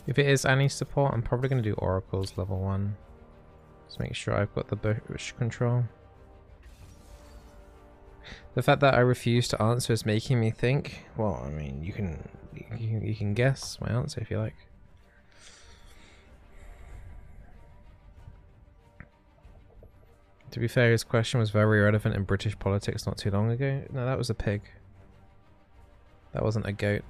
If it is any support, I'm probably going to do Oracle's level 1. Just make sure I've got the bush control. The fact that I refuse to answer is making me think. Well, I mean, you can guess my answer if you like. To be fair, his question was very relevant in British politics not too long ago. No, that was a pig. That wasn't a goat.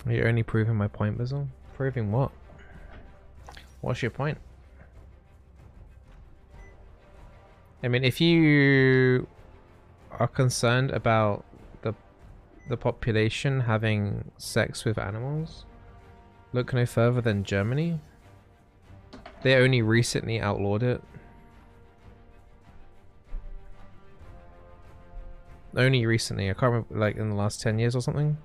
You're only proving my point, Bizzle? Proving what? What's your point? I mean, if you are concerned about the population having sex with animals, look no further than Germany. They only recently outlawed it. Only recently, I can't remember, like in the last 10 years or something.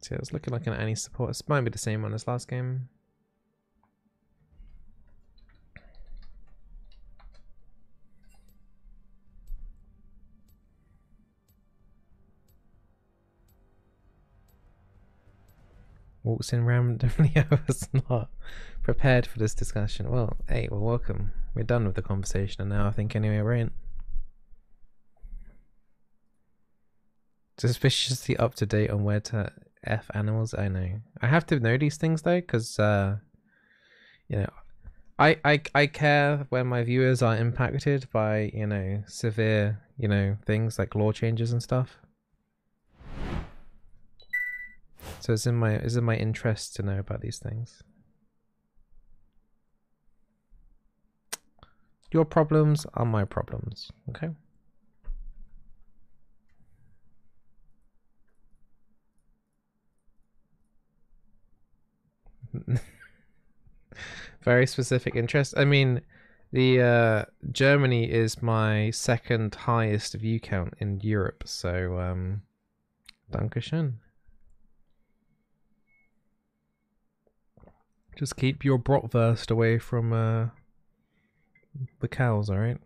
So it's looking like an Annie support. This might be the same one as last game. Walks in randomly. I was not prepared for this discussion. Well, hey, well, welcome. We're done with the conversation, and now I think anyway, right? Suspiciously up to date on where to F animals. I know. I have to know these things though, because you know, I care when my viewers are impacted by, you know, severe, you know, things like law changes and stuff. So it's in my interest to know about these things. Your problems are my problems, okay? Very specific interest. I mean, the Germany is my second highest view count in Europe, so Dankeschön. Just keep your bratwurst away from the cows, alright?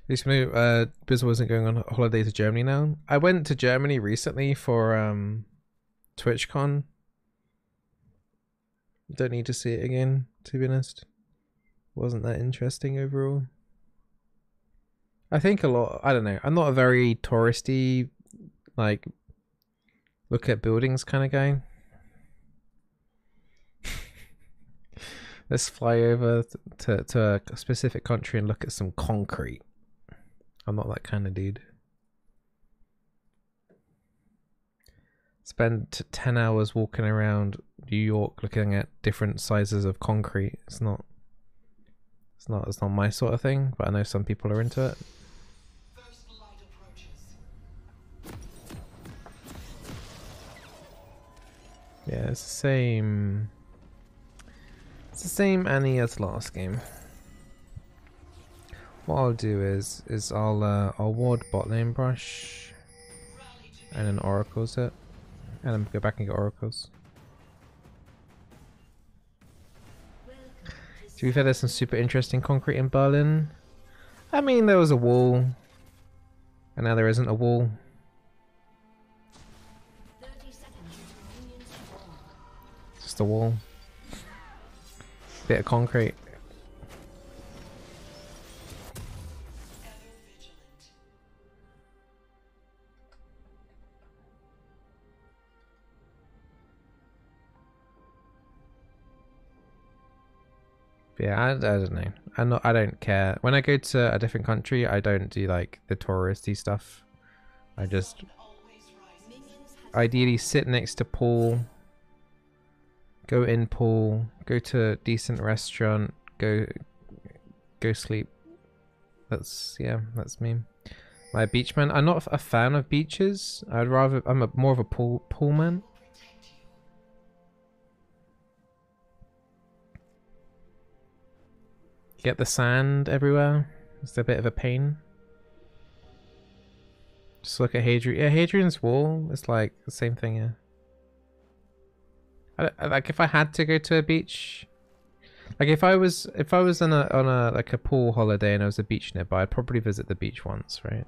Bizzle wasn't going on holiday to Germany now. I went to Germany recently for TwitchCon. Don't need to see it again, to be honest. Wasn't that interesting overall. I think a lot, I don't know, I'm not a very touristy, like, look at buildings kind of guy. Let's fly over to a specific country and look at some concrete. I'm not that kind of dude. Spend 10 hours walking around New York looking at different sizes of concrete. It's not my sort of thing, but I know some people are into it. Yeah, it's the same. It's the same Annie as last game. What I'll do is I'll ward bot lane brush and then oracles it, and then go back and get oracles. To be fair, there's some super interesting concrete in Berlin. I mean, there was a wall, and now there isn't a wall. Just a wall. Bit of concrete. Yeah, I don't know. I don't care. When I go to a different country, I don't do like the touristy stuff. I just ideally sit next to pool, go in pool, go to a decent restaurant, go sleep. That's, yeah, that's me. My beach man. I'm not a fan of beaches. I'm more of a pool man. Get the sand everywhere. It's a bit of a pain. Just look at Hadrian. Yeah, Hadrian's Wall is like the same thing. Yeah. Like if I had to go to a beach, like if I was on a like a pool holiday and there was a beach nearby, I'd probably visit the beach once, right?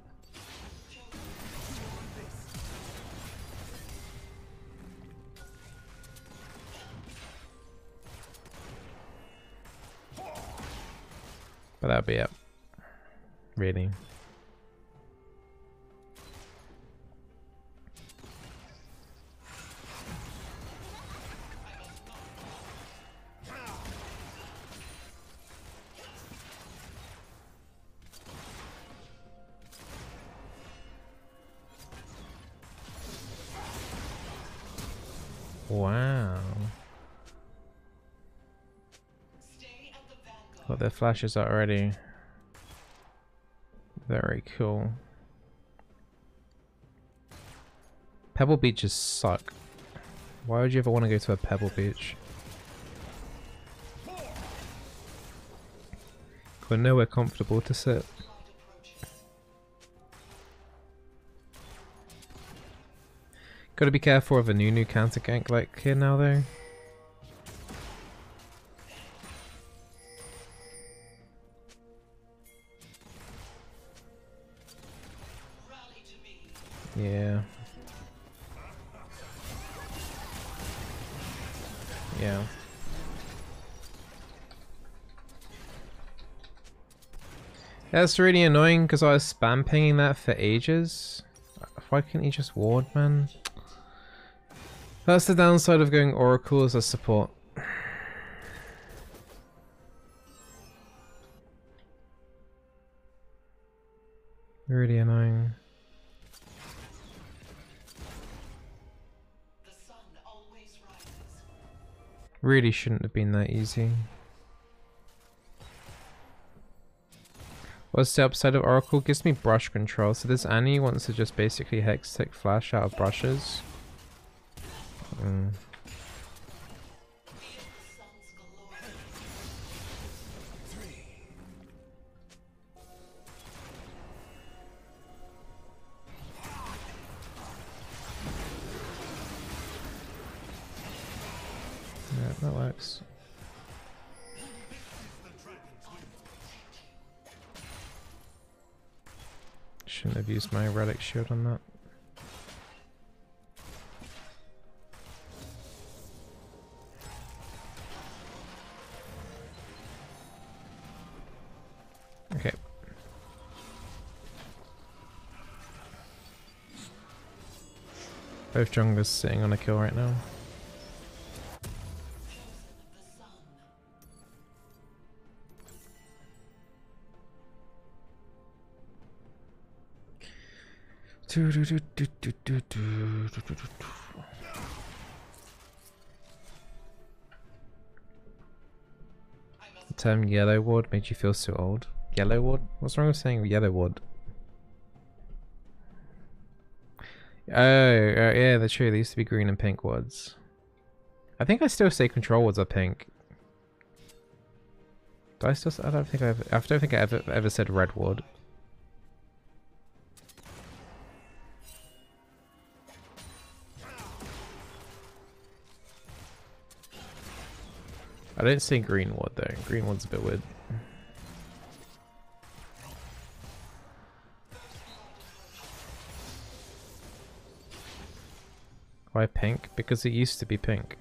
But that'd be it. Really. Wow. Got their flashes out already. Very cool. Pebble beaches suck. Why would you ever want to go to a pebble beach? Got nowhere comfortable to sit. Gotta be careful of a new counter gank like here now though. Yeah. Yeah. That's really annoying because I was spam pinging that for ages. Why can't you just ward, man? That's the downside of going Oracle as a support. Really annoying. Really shouldn't have been that easy. What's the upside of Oracle? Gives me brush control. So this Annie wants to just basically hex tick flash out of brushes. Yeah, that works. Shouldn't have used my relic shield on that. Okay. Both junglers sitting on a kill right now. The term yellow ward made you feel so old. Yellow ward? What's wrong with saying yellow ward? Oh, yeah, that's true. They used to be green and pink wards. I think I still say control wards are pink. Do I still? I don't think I ever said red ward. I don't say green ward though. Green ward's a bit weird. Why pink? Because it used to be pink.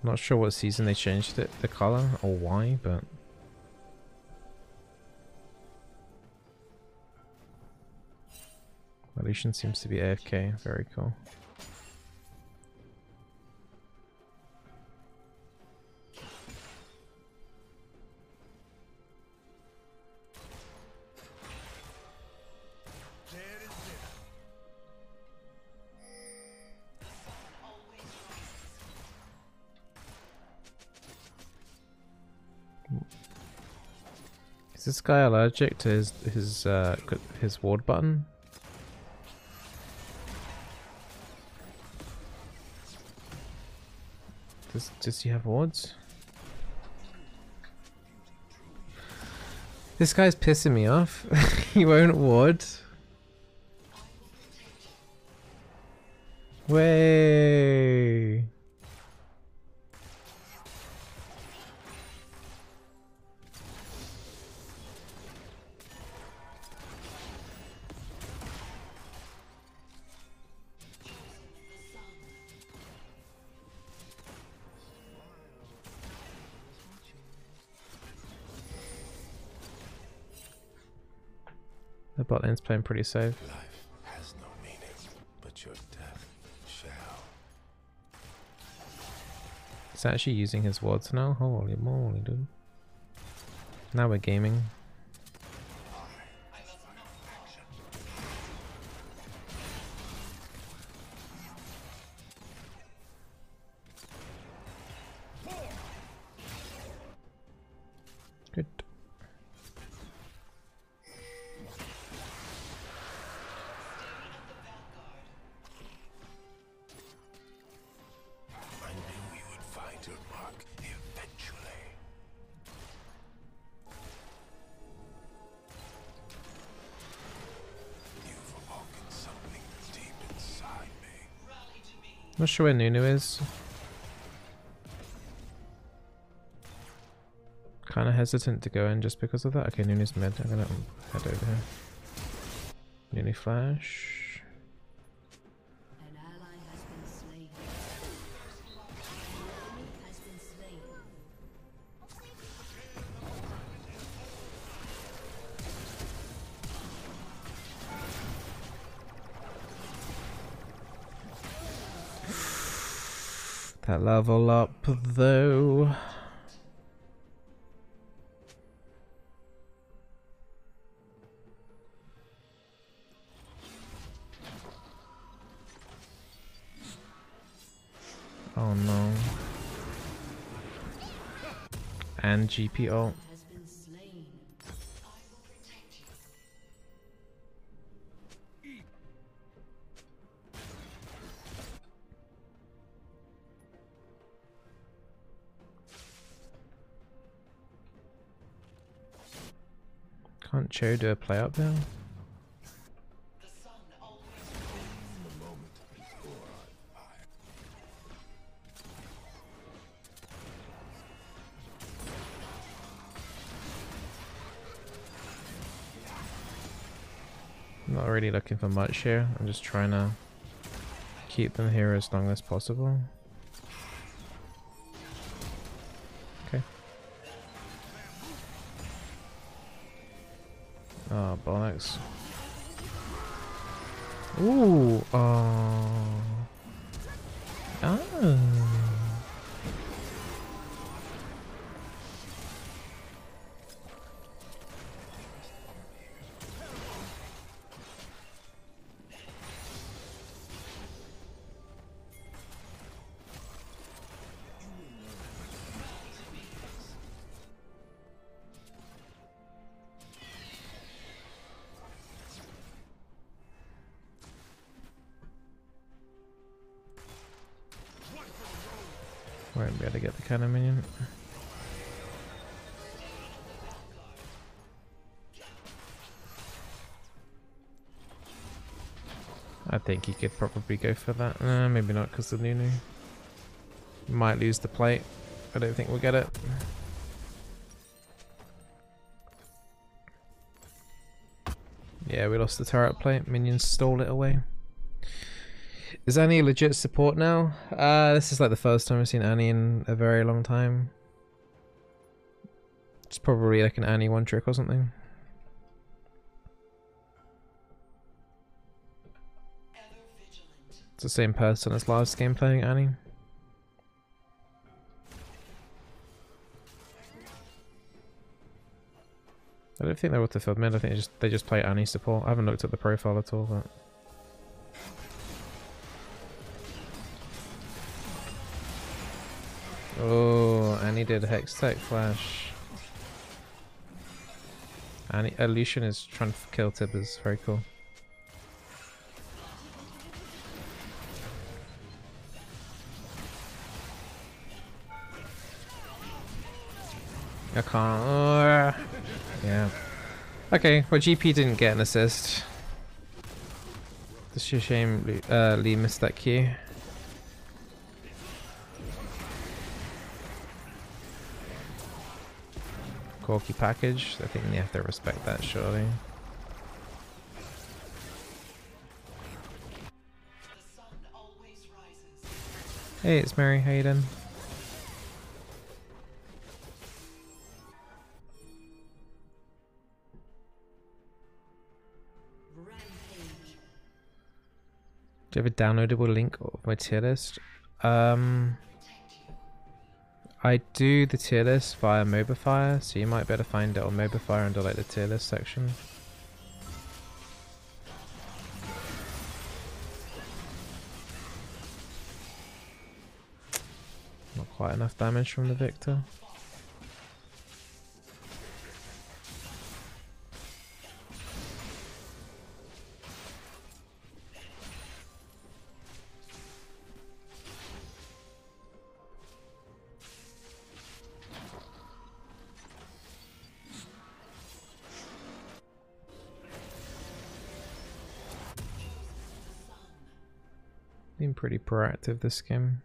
Not sure what season they changed it, the color, or why, but... Lucian seems to be AFK, very cool. Is this guy allergic to his ward button? Does he have wards? This guy's pissing me off. He won't ward. Way. The bot lane's playing pretty safe. Life has no meaning, but your death shall. He's actually using his wards now. Holy moly, dude. Now we're gaming. Good. Not sure where Nunu is. Kind of hesitant to go in just because of that. Okay, Nunu's mid. I'm gonna head over here. Nunu flash. An ally has been slain. Has been slain. That level up though. Oh no. And GP ult. Has been slain. I will protect you. Can't Cho do a play up there? Not really looking for much here. I'm just trying to keep them here as long as possible. Okay. Oh, bollocks. Ooh. Oh. Oh. Won't be able to get the cannon minion. I think he could probably go for that. Maybe not because of Nunu. Might lose the plate. I don't think we'll get it. Yeah, we lost the turret plate. Minions stole it away. Is Annie legit support now? This is like the first time I've seen Annie in a very long time. It's probably like an Annie one trick or something. It's the same person as last game playing Annie. I don't think they're auto filled mid. I think they just play Annie support. I haven't looked at the profile at all, but. Oh, Annie did Hex Tech Flash. And Lucian is trying to kill Tibbers. Very cool. I can't. Yeah. Okay, well GP didn't get an assist. It's a shame Lee missed that Q. Corky package. I think they have to respect that, surely. Hey, it's Mary. How you doing? Do you have a downloadable link of my tier list? I do the tier list via Mobifier, so you might be able to find it on Mobifier under like the tier list section. Not quite enough damage from the Victor. Been pretty proactive this game.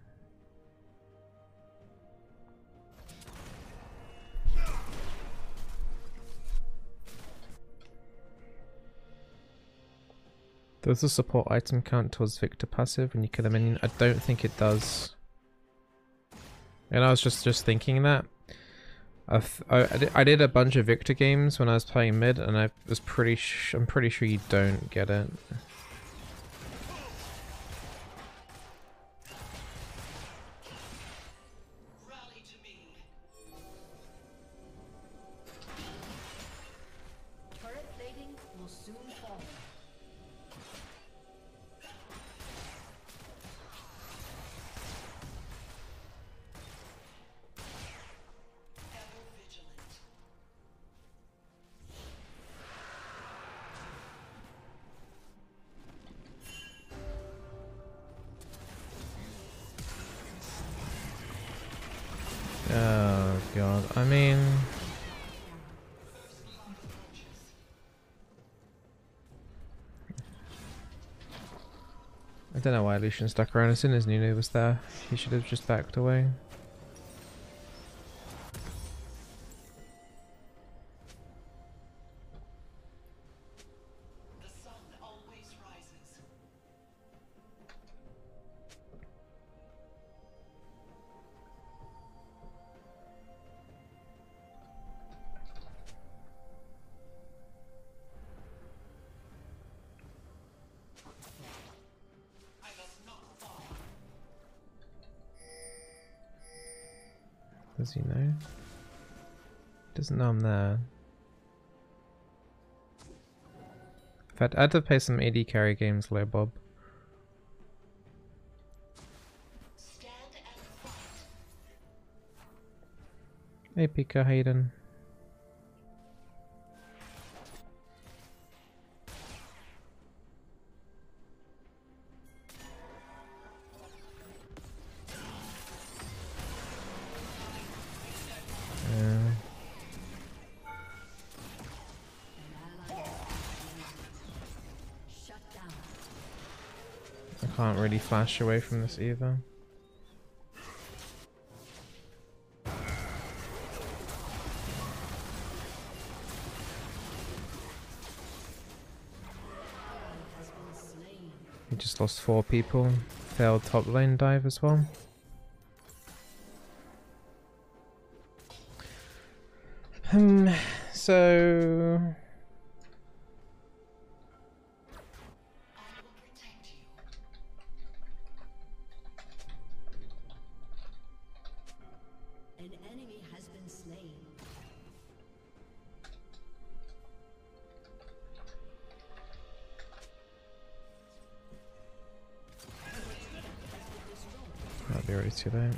Does the support item count towards Victor passive when you kill a minion? I don't think it does. And I was just thinking that. I did a bunch of Victor games when I was playing mid, and I'm pretty sure you don't get it. Oh god, I mean... I don't know why Lucian stuck around. As soon as Nunu was there, he should have just backed away. Does he know? Doesn't know I'm there. I had to play some AD carry games, low Bob. Hey Pika, Hayden. Can't really flash away from this either. We just lost 4 people. Failed top lane dive as well. So... Might be already too late.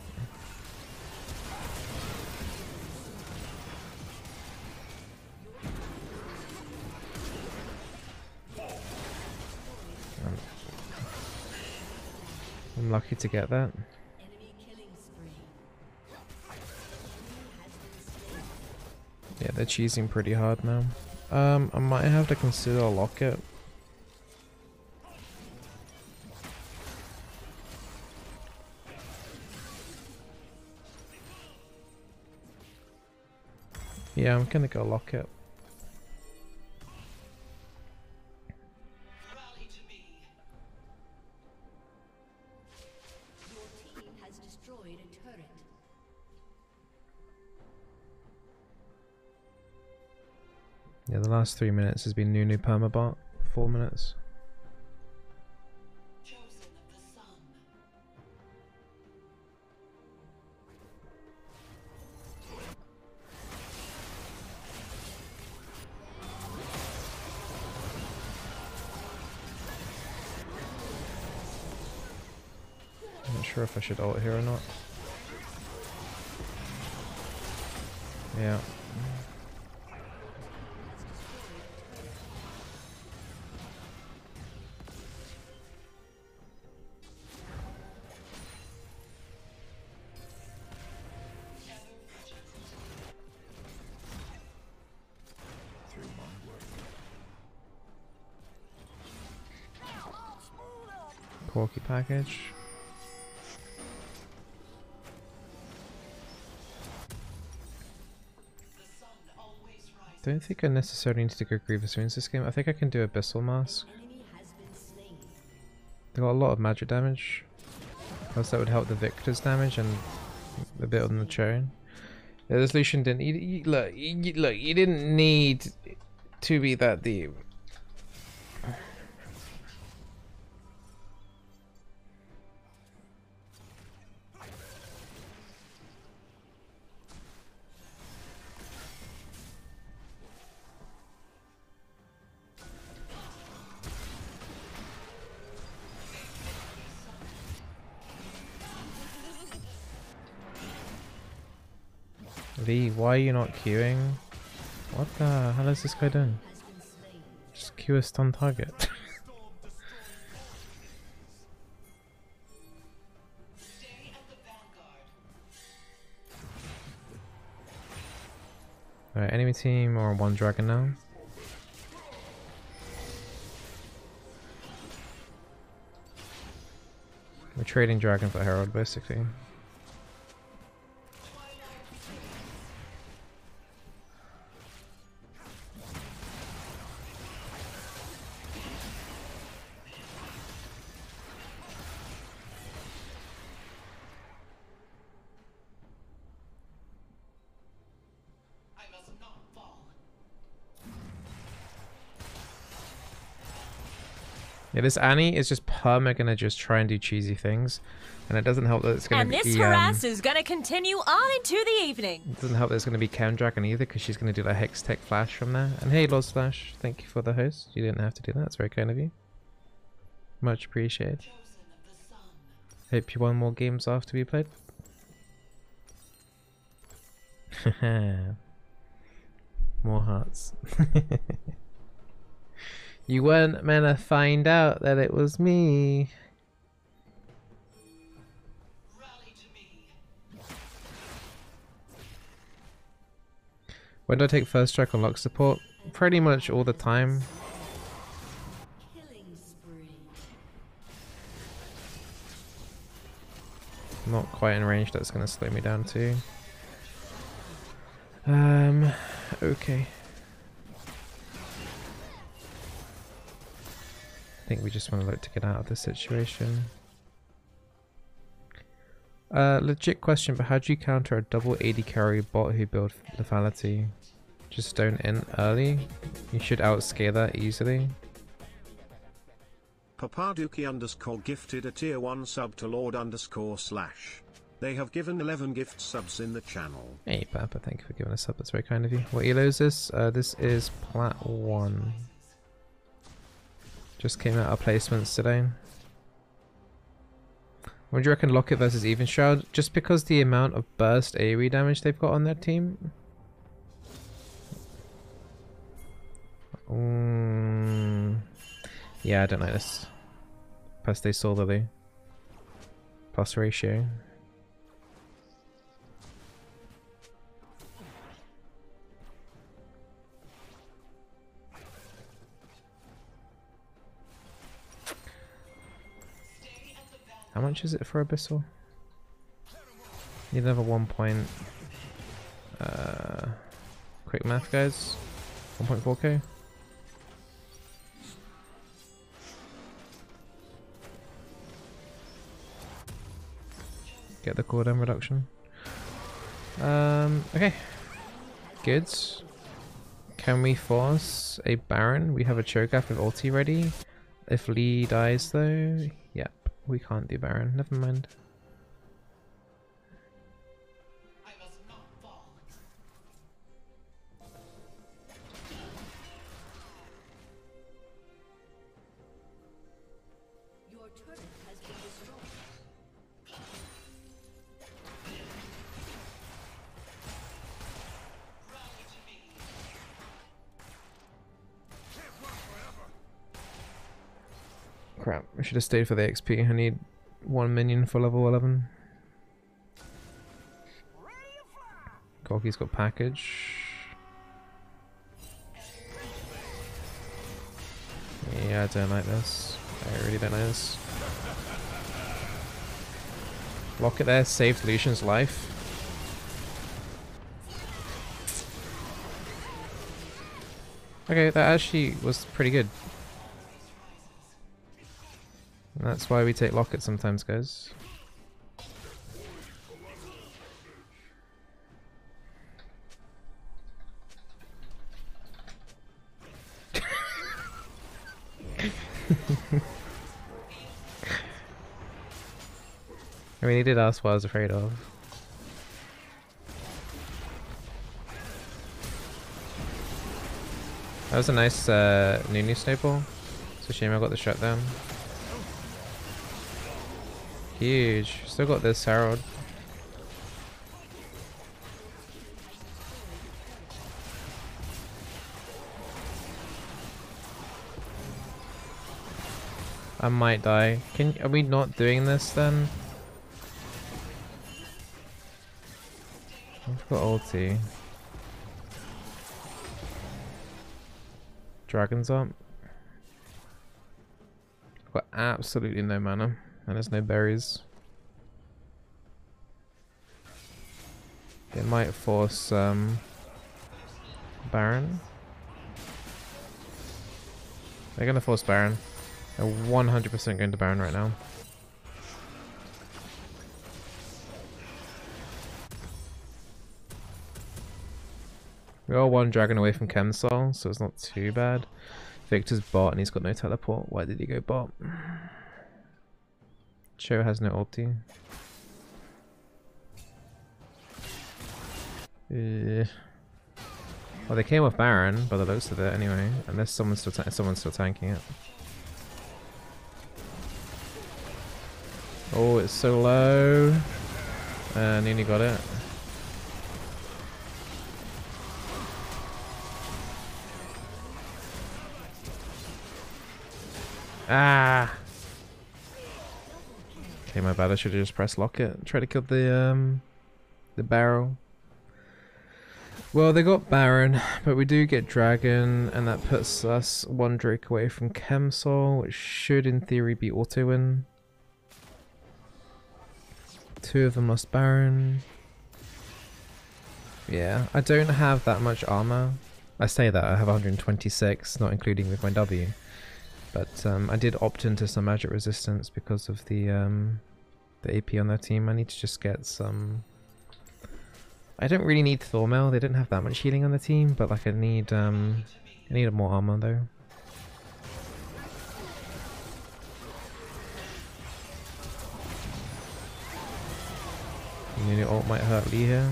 I'm lucky to get that. Enemy killing spree. Yeah, they're cheesing pretty hard now. I might have to consider a locket. Yeah, I'm gonna go locket. Rally to me. Your team has destroyed a turret. Yeah, the last 3 minutes has been Nunu permabot. 4 minutes. Chosen of the sun. I'm not sure if I should ult here or not. Yeah. Through my work. Porky package. Don't think I necessarily need to go Grievous Wounds this game. I think I can do Abyssal Mask. Enemy has been slain. They got a lot of magic damage. Plus that would help the Victor's damage and a bit on the chain. Yeah, this Lucian didn't... Look, you didn't need to be that deep. V, why are you not queuing? What the hell is this guy doing? Has been slain. Just queue a stun target. Alright, enemy team or one dragon now. We're trading dragon for herald basically. Yeah, this Annie is just perma gonna just try and do cheesy things, and it doesn't help that it's gonna And be. this harass is gonna continue on into the evening. It doesn't help that it's gonna be Cam Dragon either, because she's gonna do that Hex Tech Flash from there. And hey, Lord Slash, thank you for the host. You didn't have to do that. It's very kind of you. Much appreciated. Chosen of the sun. Hope you won more games after we played. More hearts. You weren't meant to find out that it was me. Rally to me. When do I take first strike on lock support? Pretty much all the time. Killing spree. Not quite in range, that's gonna slow me down too. Okay. I think we just want to look to get out of this situation. Legit question, but how do you counter a double 80 carry bot who build lethality? Just don't in early. You should outscale that easily. Papaduki _ gifted a tier 1 sub to Lord _slash. They have given 11 gift subs in the channel. Hey Papa, thank you for giving us up, that's very kind of you. What elo is this? This is Plat 1. Just came out of placements today. What do you reckon Locket versus Even Shroud? Just because the amount of burst AoE damage they've got on their team? Yeah, I don't know this. Press they southerly. plus ratio. How much is it for Abyssal? Need another 1 point. Quick math, guys. 1.4k. Get the cooldown reduction. Okay. Good. Can we force a Baron? We have a Cho'Gath with ulti ready. If Lee dies though, yep, we can't do Baron. Never mind. Your turret has been destroyed. Crap, I should have stayed for the XP. I need 1 minion for level 11. Gorky's got package. Yeah, I don't like this. I really don't like this. Lock it there, saved Lucian's life. Okay, that actually was pretty good. And that's why we take Locket sometimes, guys. I mean, he did ask what I was afraid of. That was a nice Nunu snowball. It's a shame I got the shutdown. Huge. Still got this Herald. I might die. Are we not doing this then? I've got ulti. Dragon's up. I've got absolutely no mana. And there's no berries. They might force Baron. They're gonna force Baron. They're 100% going to Baron right now. We are 1 dragon away from Chemsol, so it's not too bad. Victor's bot and he's got no teleport. Why did he go bot? Cho has no ulti. Well, they came with Baron by the looks of it anyway, unless someone's still tanking it. Oh, it's so low. Nini got it. Ah! Okay, my bad. I should have just pressed Locket. Try to kill the barrel. Well, they got Baron, but we do get Dragon, and that puts us 1 Drake away from Chemsol, which should, in theory, be auto-win. 2 of them lost Baron. Yeah, I don't have that much armor. I say that, I have 126, not including with my W. But I did opt into some magic resistance because of the AP on their team. I need to just get some... I don't really need Thormail, they didn't have that much healing on the team, but like I need more armor though. Your ult might hurt Lee here.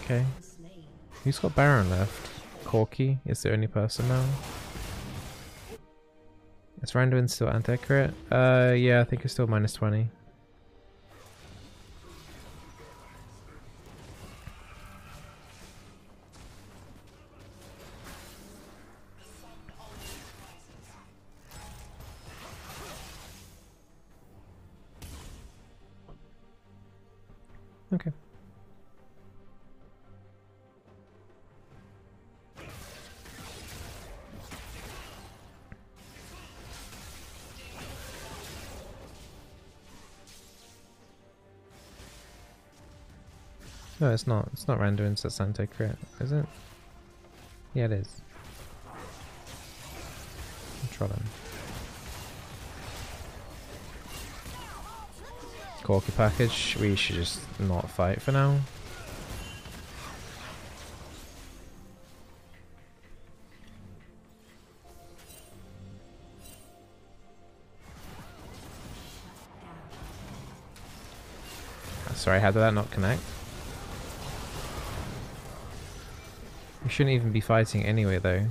Okay. Who's got Baron left? Corky is the only person now. Is Randuin still anti-accurate? Yeah, I think it's still -20. Okay. No, it's not. It's not random into Santo crit, is it? Yeah, it is. Try them. Corky package. We should just not fight for now. Sorry, how did that not connect? We shouldn't even be fighting anyway, though.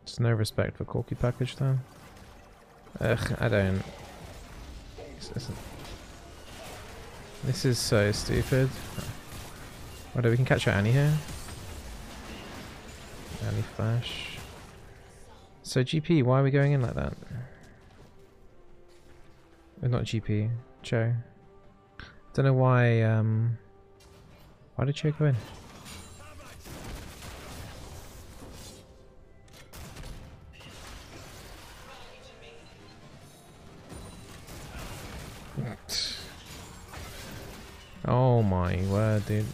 Just no respect for Corky package, though. Ugh, I don't. This is so stupid. Whether we can catch our Annie here. Annie flash. So GP, why are we going in like that? Not GP, Cho. Don't know why. Why did Cho go in? Oh my word, dude.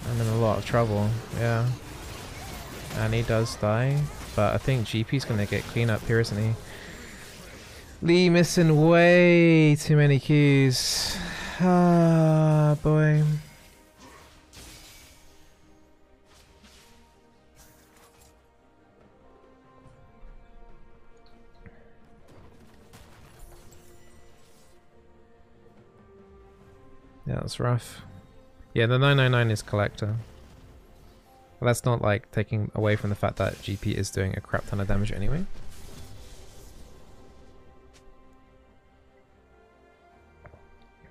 I'm in a lot of trouble, yeah. And he does die, but I think GP's gonna get clean up here, isn't he? Lee missing way too many Qs. Ah, boy. Yeah, that's rough. Yeah, the 999 is collector. But that's not like taking away from the fact that GP is doing a crap ton of damage anyway.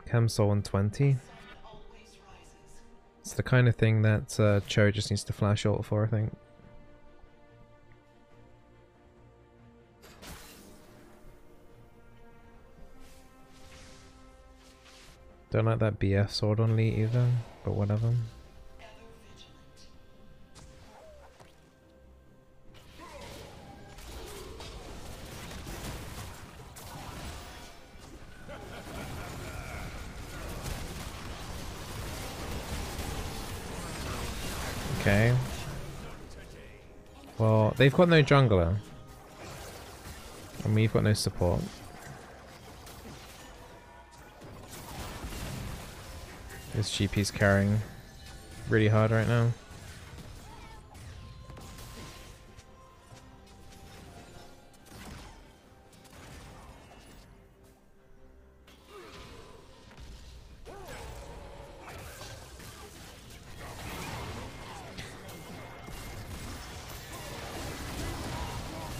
Chem Soul 120. It's the kind of thing that Cho just needs to flash ult for, I think. Don't like that BF sword on Lee either, but whatever. Okay. Well, they've got no jungler. And we've got no support. This GP's carrying really hard right now.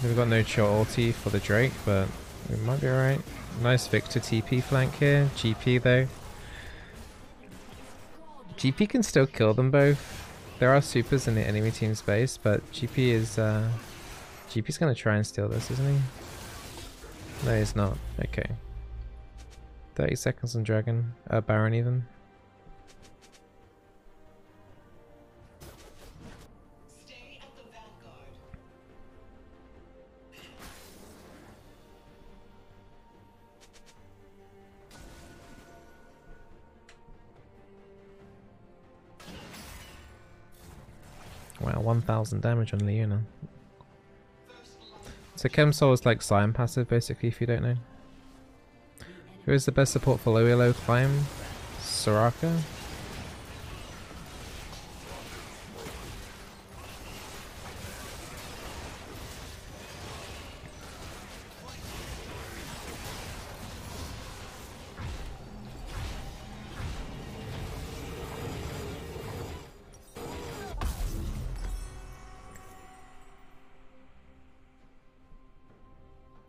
We've got no chill ulti for the Drake, but we might be alright. Nice Victor TP flank here. GP though. GP can still kill them both. There are supers in the enemy team space, but GP is GP's gonna try and steal this, isn't he? No, he's not. Okay. 30 seconds on Dragon. Baron even. Wow, 1000 damage on Leona. So Chem Soul is like Cyan passive basically, if you don't know. Who is the best support for low elo climb? Soraka?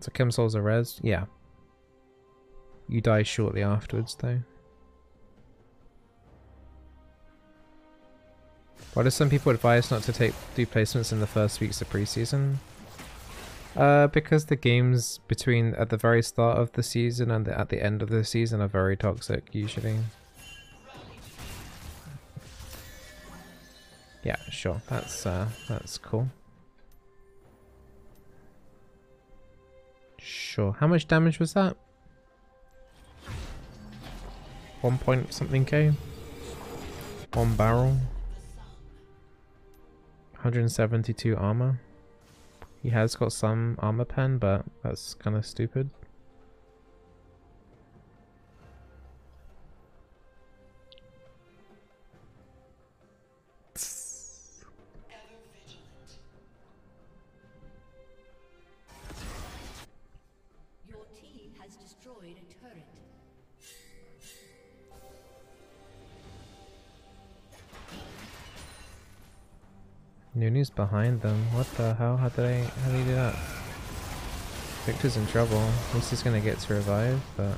So Chem Soul's a res? Yeah. You die shortly afterwards though. Why do some people advise not to do placements in the first weeks of preseason? Because the games between at the very start of the season and at the end of the season are very toxic usually. Yeah, sure. That's cool. Sure. How much damage was that? 1 point something K? 1 barrel? 172 armor? He has got some armor pen, but that's kind of stupid. Your team has destroyed a turret. Nunu's behind them. What the hell? How did he do that? Victor's in trouble. At least he's gonna get to revive, but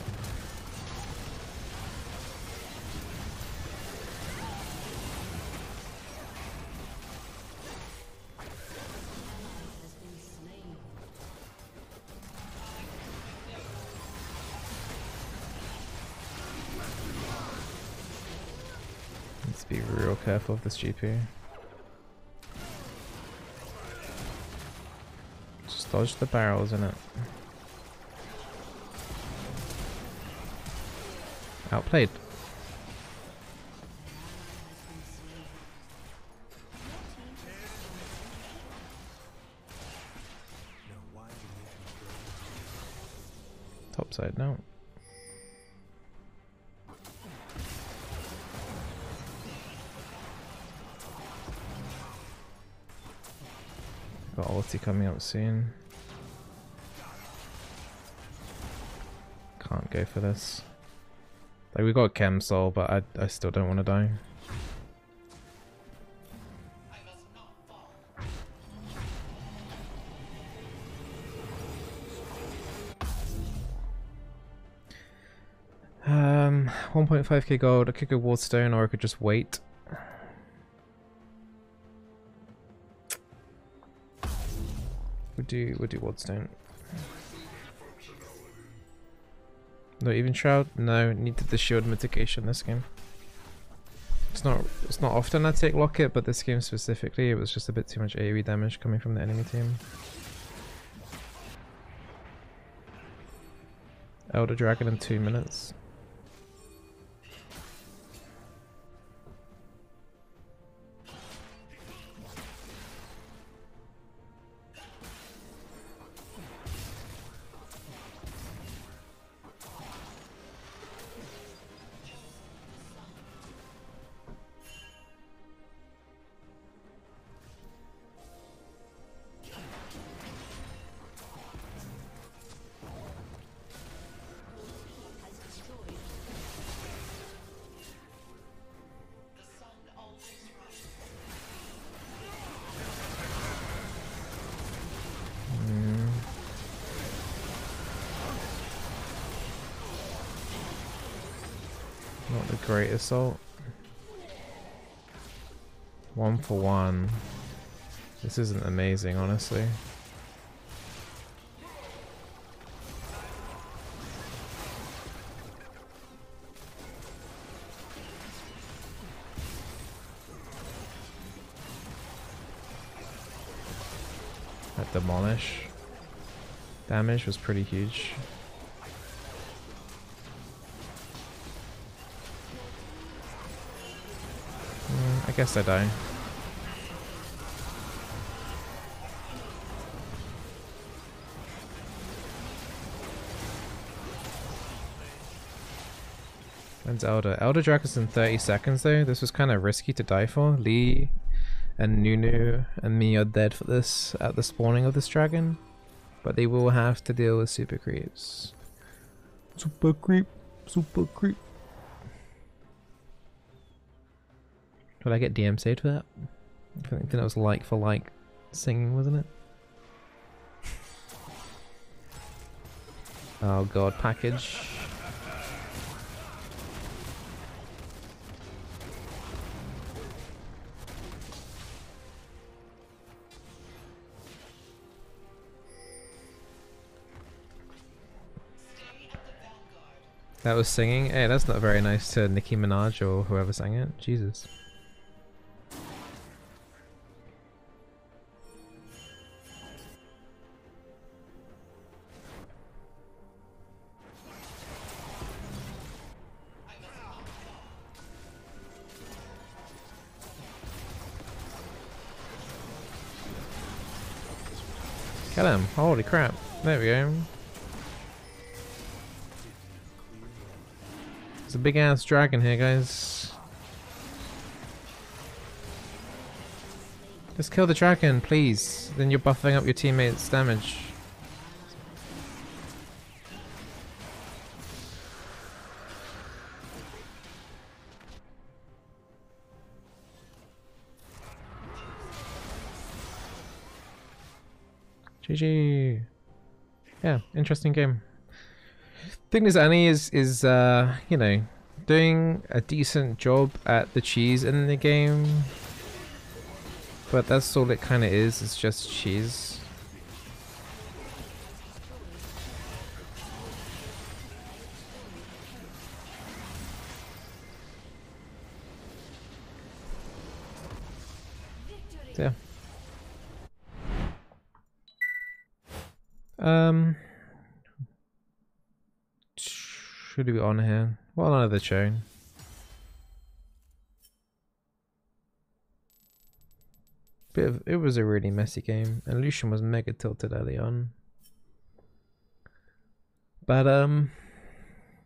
let's be real careful of this GP. Just dodge the barrels in it. Outplayed. Top side now. Got ulti coming up soon. Can't go for this. Like, we got Chem Soul, but I still don't want to die. Um, 1.5k gold. I could go Wardstone, or I could just wait. We'll do Wardstone. No, even Shroud? No, needed the shield mitigation this game. It's not often I take Locket, but this game specifically, it was just a bit too much AoE damage coming from the enemy team. Elder Dragon in 2 minutes. Not the great assault. 1 for 1. This isn't amazing, honestly. That demolish damage was pretty huge. I guess I die. When's Elder? Elder Dragon's in 30 seconds though. This was kind of risky to die for. Lee and Nunu and me are dead for this at the spawning of this dragon. But they will have to deal with super creeps. Super creep. Super creep. Did I get DMC'd for that? I think that was like for like singing, wasn't it? Oh god, package. That was singing? Hey, that's not very nice to Nicki Minaj or whoever sang it. Jesus. Kill him. Holy crap. There we go. There's a big ass dragon here, guys. Just kill the dragon, please. Then you're buffing up your teammates' damage. GG. Yeah, interesting game. Thing is, Annie is you know, doing a decent job at the cheese in the game, but that's all it kind of is. It's just cheese. So, yeah. Should we be on here? Well, another show. It was a really messy game, and Lucian was mega tilted early on. But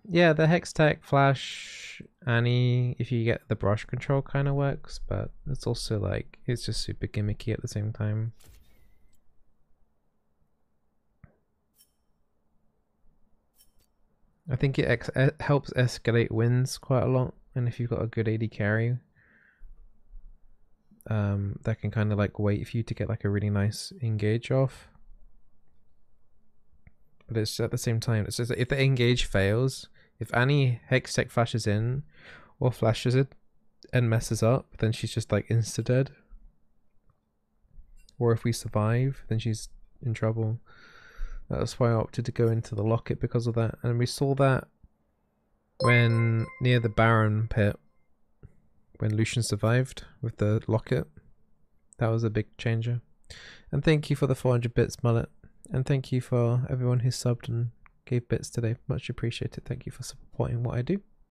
yeah, the Hex Tech Flash Annie, if you get the brush control, kind of works, but it's also like it's just super gimmicky at the same time. I think it helps escalate wins quite a lot, and if you've got a good AD carry, that can kind of like wait for you to get like a really nice engage off. But it's at the same time, it's just if the engage fails, if Annie Hextech flashes in or flashes it and messes up, then she's just like insta dead. Or if we survive, then she's in trouble. That's why I opted to go into the locket because of that. And we saw that when near the Baron pit, when Lucian survived with the locket. That was a big changer. And thank you for the 400 bits, Mullet. And thank you for everyone who subbed and gave bits today. Much appreciated. Thank you for supporting what I do.